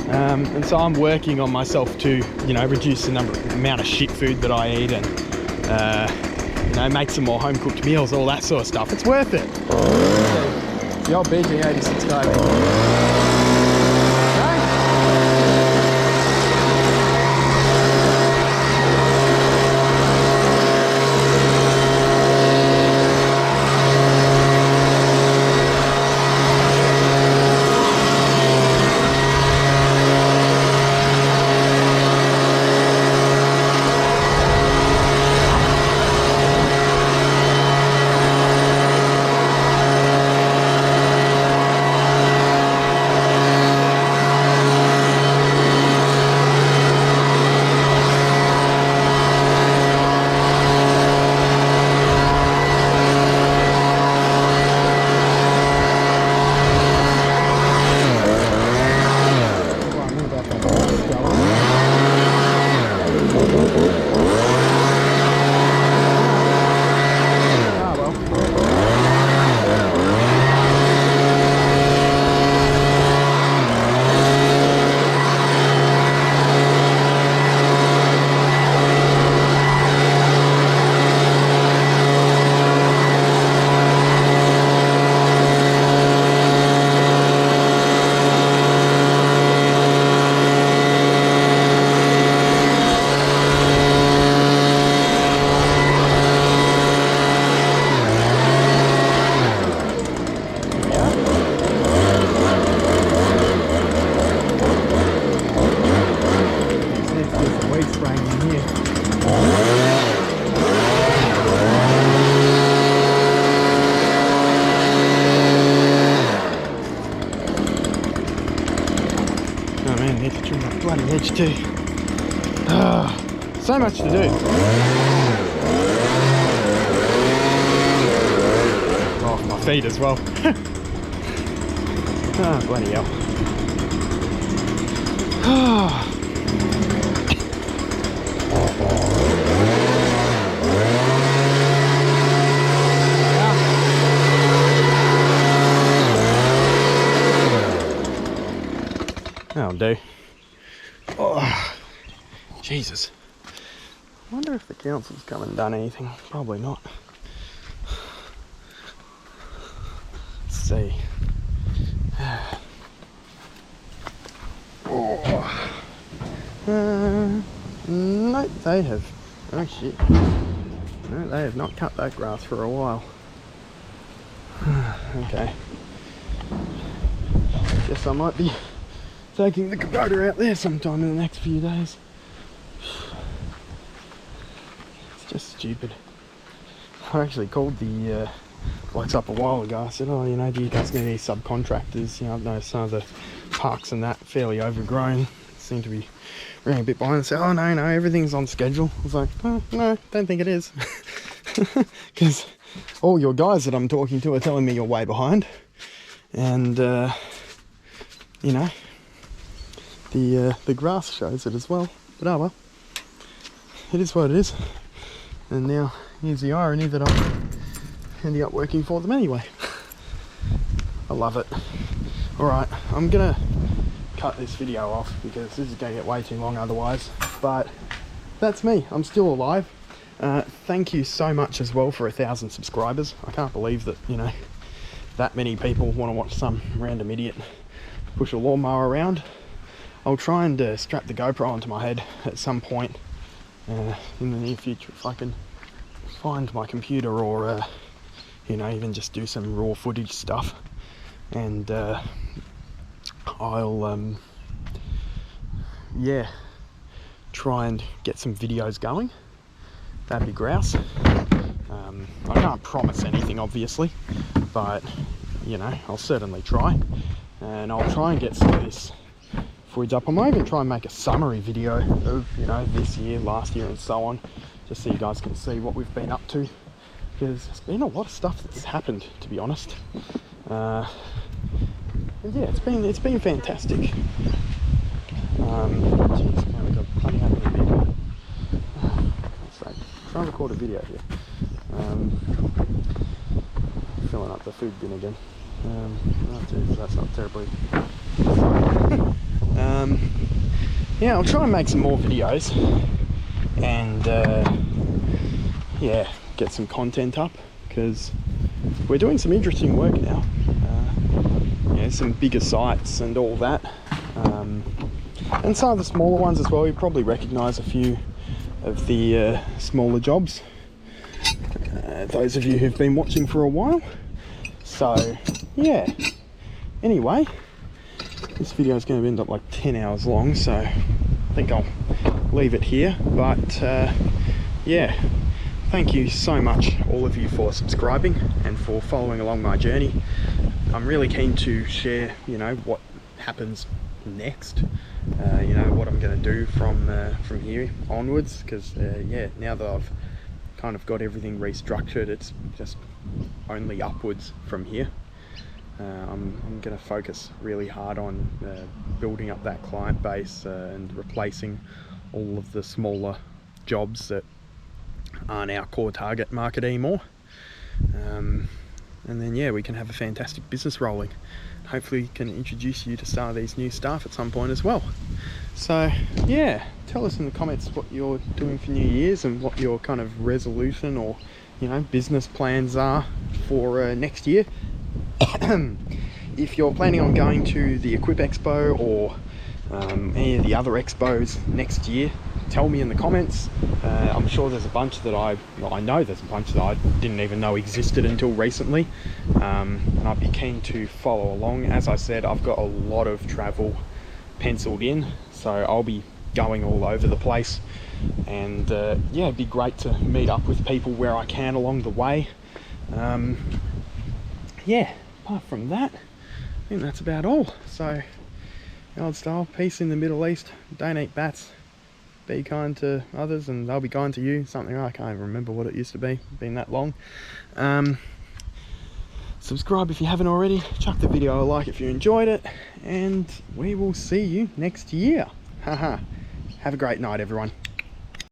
And so I'm working on myself to, you know, reduce the amount of shit food that I eat, and you know, make some more home cooked meals, all that sort of stuff. It's worth it. The old BG86 guy. Too. So much to do. Oh, my feet as well. Oh, bloody hell. That'll do. Oh, Jesus. I wonder if the council's come and done anything. Probably not. Let's see. Oh. No, they have. Oh shit. No, they have not cut that grass for a while. Okay. Guess I might be taking the Kubota out there sometime in the next few days. It's just stupid. I actually called the blokes up a while ago. I said, oh, you know, do you guys need any subcontractors? You know, I've noticed some of the parks and that fairly overgrown. seem to be running a bit behind and say, oh no, everything's on schedule. I was like, oh, no, don't think it is. Because all your guys that I'm talking to are telling me you're way behind. And, you know, the grass shows it as well. But oh well, it is what it is. And now, here's the irony that I'm ending up working for them anyway. I love it. Alright, I'm gonna cut this video off because this is gonna get way too long otherwise. But that's me, I'm still alive. Thank you so much as well for 1,000 subscribers. I can't believe that, you know, that many people want to watch some random idiot push a lawnmower around. I'll try and strap the GoPro onto my head at some point in the near future if I can find my computer, or you know, even just do some raw footage stuff. And I'll yeah, try and get some videos going. That'd be grouse. I can't promise anything obviously, but you know, I'll certainly try. And I'll try and get some of this footage up. I might even try and make a summary video of, you know, this year, last year and so on, just so you guys can see what we've been up to, because there's been a lot of stuff that's happened, to be honest. And yeah, it's been fantastic. Geez, now we've got plenty happening here. Try and record a video here. Filling up the food bin again. That's not terribly exciting. Yeah, I'll try and make some more videos and yeah, get some content up, because we're doing some interesting work now. Yeah, some bigger sites and all that, and some of the smaller ones as well. You probably recognise a few of the smaller jobs, those of you who've been watching for a while. So yeah, anyway, this video is going to end up like 10 hours long, so I think I'll leave it here. But yeah, thank you so much all of you for subscribing and for following along my journey. I'm really keen to share, you know, what happens next, you know, what I'm going to do from here onwards, because yeah, now that I've kind of got everything restructured, it's just only upwards from here. I'm going to focus really hard on building up that client base and replacing all of the smaller jobs that aren't our core target market anymore. And then yeah, we can have a fantastic business rolling. Hopefully can introduce you to some of these new staff at some point as well. So yeah, tell us in the comments what you're doing for New Year's and what your kind of resolution or, you know, business plans are for next year. If you're planning on going to the Equip Expo or any of the other expos next year, tell me in the comments. I'm sure there's a bunch that I know there's a bunch that I didn't even know existed until recently, and I'd be keen to follow along. As I said, I've got a lot of travel penciled in, so I'll be going all over the place, and yeah, it'd be great to meet up with people where I can along the way. Yeah, apart from that, I think that's about all. So, old style, peace in the Middle East, don't eat bats, be kind to others and they'll be kind to you. Something I can't even remember what it used to be, it's been that long. Subscribe if you haven't already, chuck the video a like if you enjoyed it, and we will see you next year. Haha. Have a great night, everyone.